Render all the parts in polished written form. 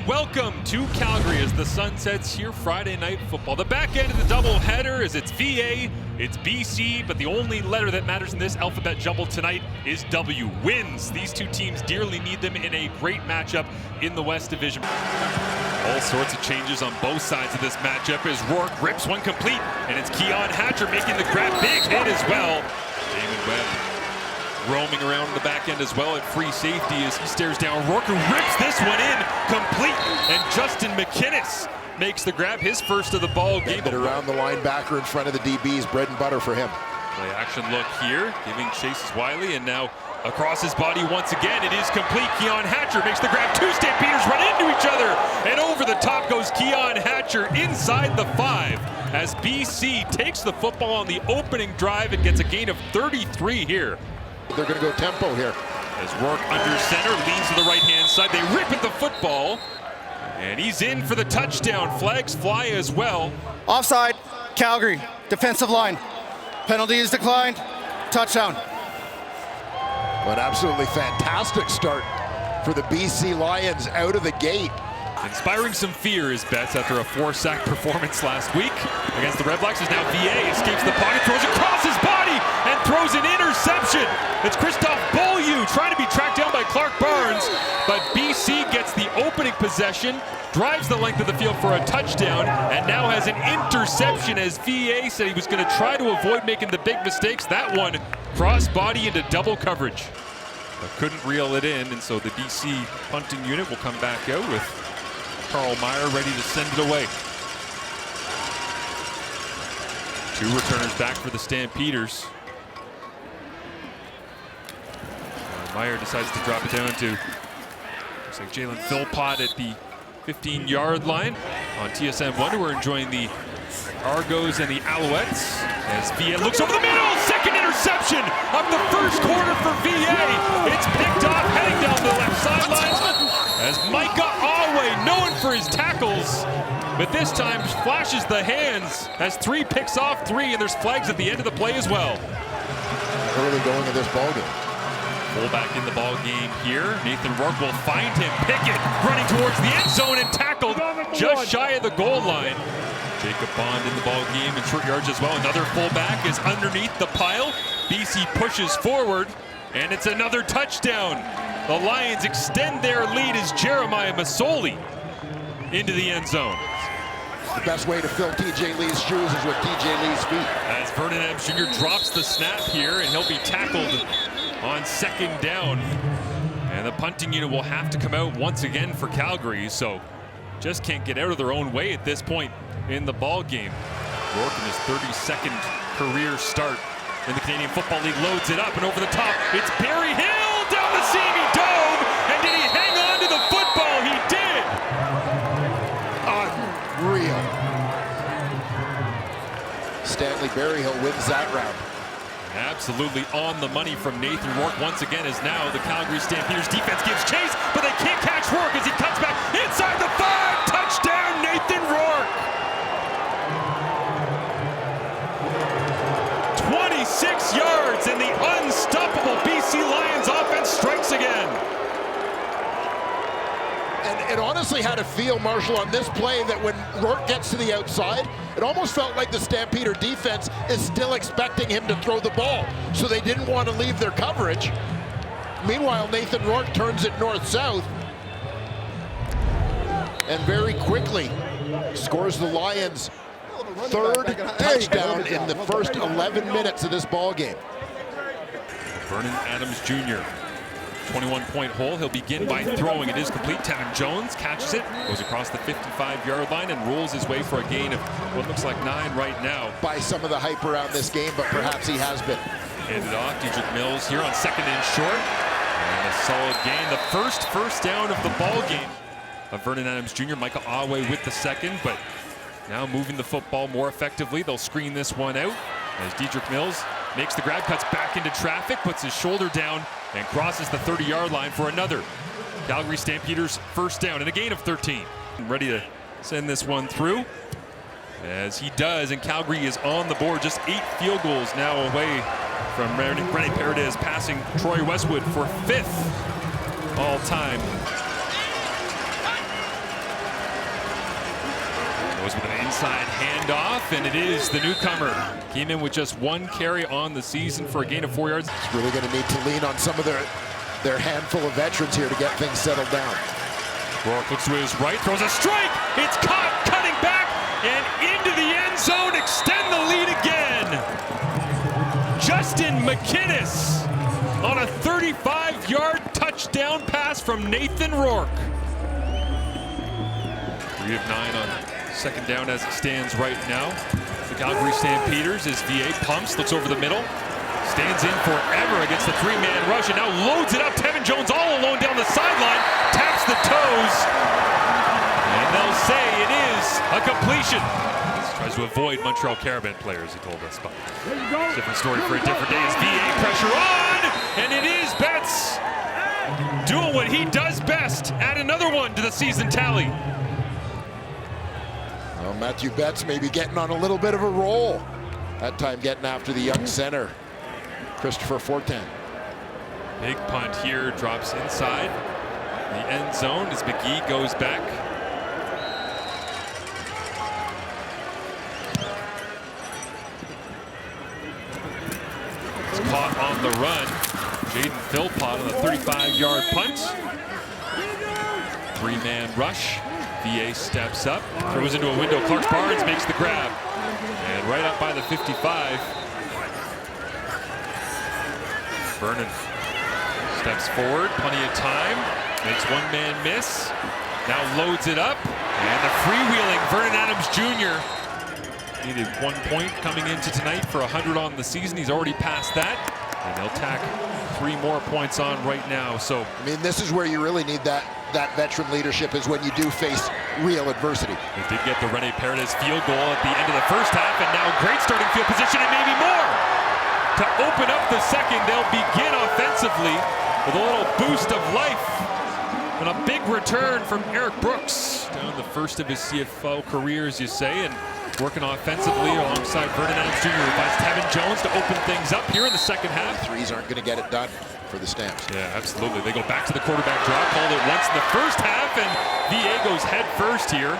Welcome to Calgary as the sun sets here Friday Night Football. The back end of the doubleheader is it's VA, it's BC, but the only letter that matters in this alphabet jumble tonight is W. Wins. These two teams dearly need them in a great matchup in the West Division. All sorts of changes on both sides of this matchup as Rourke rips one complete, and it's Keon Hatcher making the grab. Big hit as well. Damon Webb roaming around the back end as well at free safety as he stares down Rourke, who rips this one in complete, and Justin McInnes makes the grab, his first of the ball game. It around the linebacker in front of the DBs, bread and butter for him. Play action look here, giving chases Wiley, and now across his body once again, it is complete. Keon Hatcher makes the grab. Two Stampeders run into each other, and over the top goes Keon Hatcher inside the 5 as BC takes the football on the opening drive and gets a gain of 33 here. They're going to go tempo here. As Rourke under center, leans to the right-hand side. They rip at the football, and he's in for the touchdown. Flags fly as well. Offside, Calgary, defensive line. Penalty is declined, touchdown. An absolutely fantastic start for the BC Lions out of the gate. Inspiring some fear is Betts after a 4-sack performance last week against the Red Blacks. As now VA escapes the pocket, throws across his body, and throws an interception. It's Christophe Beaulieu trying to be tracked down by Clark Barnes, but BC gets the opening possession, drives the length of the field for a touchdown, and now has an interception as VA said he was going to try to avoid making the big mistakes. That one cross body into double coverage, but couldn't reel it in, and so the BC punting unit will come back out with Carl Meyer ready to send it away. Two returners back for the Stampeders. Meyer decides to drop it down to, looks like Jalen Philpott at the 15-yard line. On TSN1, we're enjoying the Argos and the Alouettes as VA looks over the middle. Second interception of the first quarter for VA. It's picked off heading down the left sideline as Micah Alway, known for his tackles, but this time flashes the hands, has 3 picks off 3, and there's flags at the end of the play as well. Early going of this ball game. Fullback in the ball game here. Nathan Rourke will find him. Pickett running towards the end zone and tackled just shy of the goal line. Jacob Bond in the ball game in short yards as well. Another fullback is underneath the pile. BC pushes forward, and it's another touchdown. The Lions extend their lead as Jeremiah Masoli into the end zone. The best way to fill TJ Lee's shoes is with TJ Lee's feet. As Vernon Adams Jr. drops the snap here, and he'll be tackled on second down. And the punting unit will have to come out once again for Calgary, so just can't get out of their own way at this point in the ball game. Rourke in his 32nd career start in the Canadian Football League loads it up, and over the top, it's Barry Hill down the seamy dome, and did he hang on to the football? He did! Unreal. Stanley Berryhill wins that round. Absolutely on the money from Nathan Rourke once again, as now the Calgary Stampeders defense gives chase, but they can't catch Rourke as he cuts back inside the 5. Touchdown, Nathan Rourke! 26 yards, and the unstoppable BC Lions offense strikes again. And it honestly had a feel, Marshall, on this play that when Rourke gets to the outside, it almost felt like the Stampeder defense is still expecting him to throw the ball. So they didn't want to leave their coverage. Meanwhile, Nathan Rourke turns it north-south and very quickly scores the Lions' 3rd touchdown in the first 11 minutes of this ball game. Vernon Adams Jr. 21-point hole. He'll begin by throwing. It is complete. Tevin Jones catches it, goes across the 55-yard line, and rolls his way for a gain of what looks like 9 right now. By some of the hype around this game, but perhaps he has been. Handed off. Dedrick Mills here on 2nd and short. And a solid gain. The first down of the ball game of Vernon Adams Jr. Michael Awe with the 2nd, but now moving the football more effectively. They'll screen this one out as Dedrick Mills makes the grab, cuts back into traffic, puts his shoulder down, and crosses the 30-yard line for another Calgary Stampeders first down and a gain of 13. Ready to send this one through as he does, and Calgary is on the board. Just 8 field goals now away from Rene Paredes passing Troy Westwood for 5th all time. Goes with an inside handoff, and it is the newcomer. Came in with just 1 carry on the season for a gain of 4 yards. It's really going to need to lean on some of their handful of veterans here to get things settled down. Rourke looks to his right, throws a strike. It's caught, cutting back, and into the end zone. Extend the lead again. Justin McInnes on a 35-yard touchdown pass from Nathan Rourke. 3 of 9 on second down as it stands right now. The Calgary Stampeders as VA pumps, looks over the middle, stands in forever against the 3-man rush, and now loads it up. Tevin Jones all alone down the sideline, taps the toes, and they'll say it is a completion. Tries to avoid Montreal Caravan players, he told us, but different story for a different day as VA pressure on, and it is Betts doing what he does best, add another one to the season tally. Well, Matthew Betts may be getting on a little bit of a roll. That time getting after the young center, Christopher Fortin. Big punt here, drops inside the end zone as McGee goes back. It's caught on the run. Jaden Philpott on a 35-yard punt. 3-man rush. VA steps up, throws into a window. Clark Barnes makes the grab. And right up by the 55. Vernon steps forward, plenty of time. Makes 1-man miss. Now loads it up. And the freewheeling Vernon Adams Jr. needed 1 point coming into tonight for 100 on the season. He's already passed that. And they'll tack 3 more points on right now. So I mean, this is where you really need that veteran leadership, is when you do face real adversity. They did get the Rene Paredes field goal at the end of the first half, and now great starting field position and maybe more. To open up the second, they'll begin offensively with a little boost of life. And a big return from Eric Brooks. Down the first of his CFL career, as you say, and working offensively alongside Vernon Adams Jr. who finds Tevin Jones to open things up here in the second half. Threes aren't going to get it done for the Stamps. Yeah, absolutely. They go back to the quarterback draw, called it once in the first half, and VA goes head first here.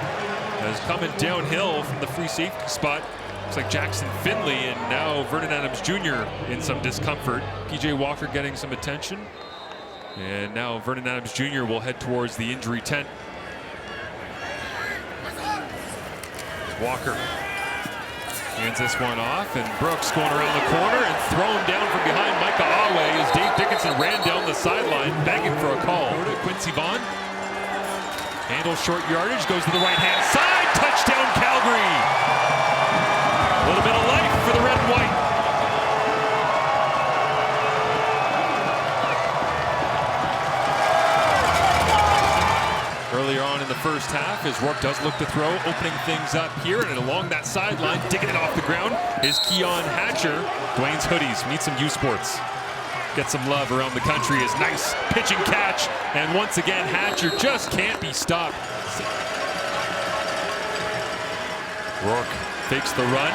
As coming downhill from the free safety spot, looks like Jackson Finley, and now Vernon Adams Jr. in some discomfort. PJ Walker getting some attention. And now Vernon Adams Jr. will head towards the injury tent. Walker hands this one off, and Brooks going around the corner and thrown down from behind Micah Awe as Dave Dickinson ran down the sideline begging for a call. Quincy Vaughn handles short yardage, goes to the right-hand side, touchdown Calgary. A little bit of life for the red and white. Earlier on in the first half, as Rourke does look to throw, opening things up here, and along that sideline, digging it off the ground, is Keon Hatcher. Dwayne's Hoodies, meet some U Sports. Get some love around the country. Is nice pitch and catch, and once again, Hatcher just can't be stopped. Rourke fakes the run,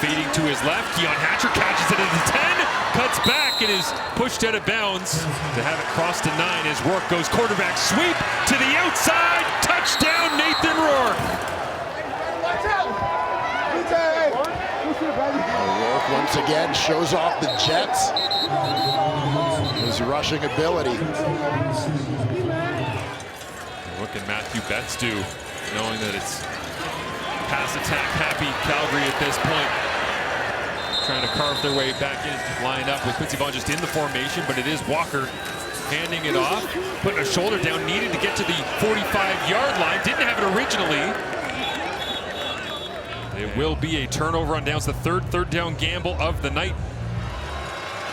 fading to his left. Keon Hatcher catches it at the 10, cuts back, and is pushed out of bounds to have it cross to 9 as Rourke goes quarterback sweep to the outside. Touchdown, Nathan Rourke. Rourke once again shows off the Jets, his rushing ability. What can Matthew Betts do, knowing that it's pass attack happy Calgary at this point? Trying to carve their way back in, line up with Quincy Vaughn just in the formation, but it is Walker handing it off, putting a shoulder down, needed to get to the 45-yard line, didn't have it originally. It will be a turnover on downs, the third down gamble of the night.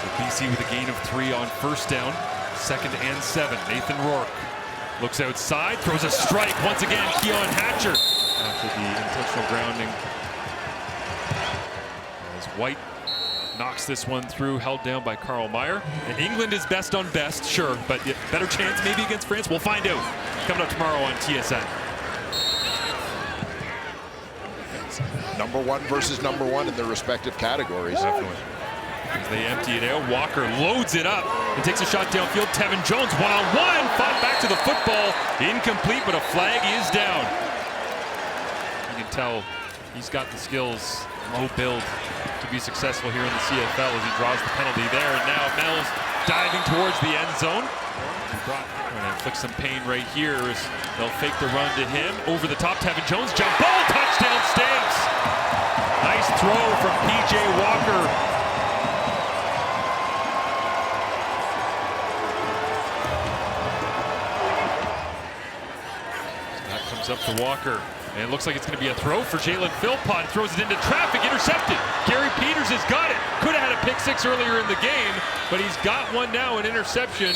So BC with a gain of 3 on first down, 2nd and 7. Nathan Rourke looks outside, throws a strike once again. Keon Hatcher after the intentional grounding. As White knocks this one through, held down by Carl Meyer. And England is best on best, sure, but better chance maybe against France. We'll find out. Coming up tomorrow on TSN. Number 1 versus number 1 in their respective categories. Definitely. As they empty it out, Walker loads it up and takes a shot downfield. Tevin Jones one-on-one, fought back to the football. Incomplete, but a flag is down. can tell he's got the skills, low build, to be successful here in the CFL as he draws the penalty there. And now Mel's diving towards the end zone. And inflict some pain right here as they'll fake the run to him. Over the top, Tevin Jones, jump ball, touchdown Stamps. Nice throw from PJ Walker. So that comes up to Walker. And it looks like it's going to be a throw for Jalen Philpott. Throws it into traffic, intercepted. Gary Peters has got it. Could have had a pick six earlier in the game, but he's got one now, an interception.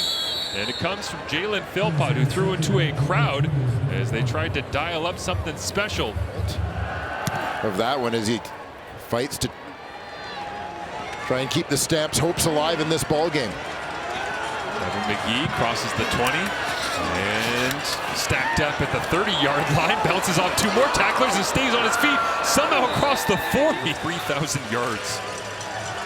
And it comes from Jalen Philpott, who threw into a crowd as they tried to dial up something special. Of that one as he fights to try and keep the Stamps' hopes alive in this ball game. Evan McGee crosses the 20 and stacked up at the 30-yard line, bounces off two more tacklers and stays on his feet, somehow across the 40. 3,000 yards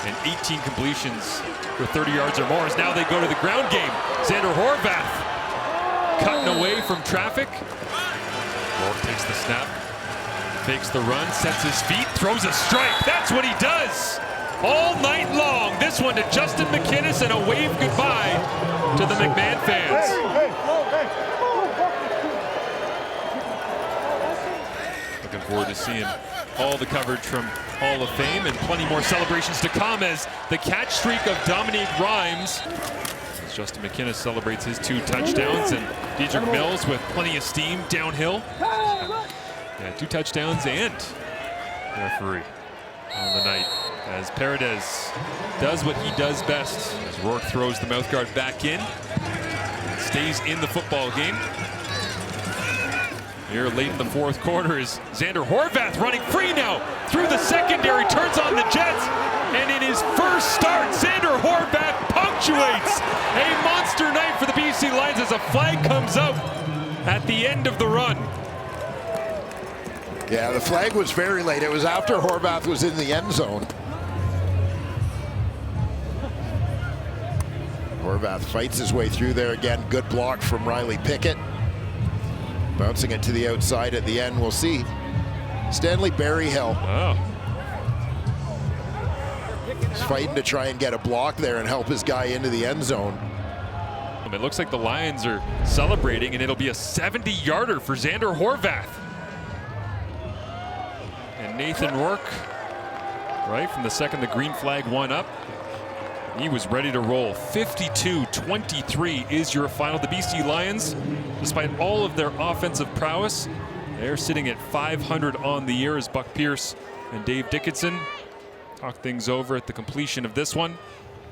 and 18 completions for 30 yards or more as now they go to the ground game. Xander Horvath cutting away from traffic. Wolf takes the snap, fakes the run, sets his feet, throws a strike. That's what he does all night long. This one to Justin McInnis and a wave goodbye to the McMahon fans. Looking forward to seeing all the coverage from Hall of Fame and plenty more celebrations to come as the catch streak of Dominique Rhymes, as Justin McInnis celebrates his 2 touchdowns, and Dedrick Mills with plenty of steam downhill. Yeah, 2 touchdowns and referee on the night as Paredes does what he does best as Rourke throws the mouthguard back in and stays in the football game. Here late in the 4th quarter is Xander Horvath running free now through the secondary, turns on the Jets, and in his first start, Xander Horvath punctuates a monster night for the BC Lions as a flag comes out at the end of the run. Yeah, the flag was very late. It was after Horvath was in the end zone. Horvath fights his way through there again. Good block from Riley Pickett. Bouncing it to the outside at the end. We'll see Stanley Berryhill. Oh. He's fighting to try and get a block there and help his guy into the end zone. It looks like the Lions are celebrating, and it'll be a 70-yarder for Xander Horvath. And Nathan Rourke, right from the second the green flag went up, he was ready to roll. 52-23 is your final. The BC Lions, despite all of their offensive prowess, they're sitting at 500 on the year as Buck Pierce and Dave Dickinson talk things over at the completion of this one.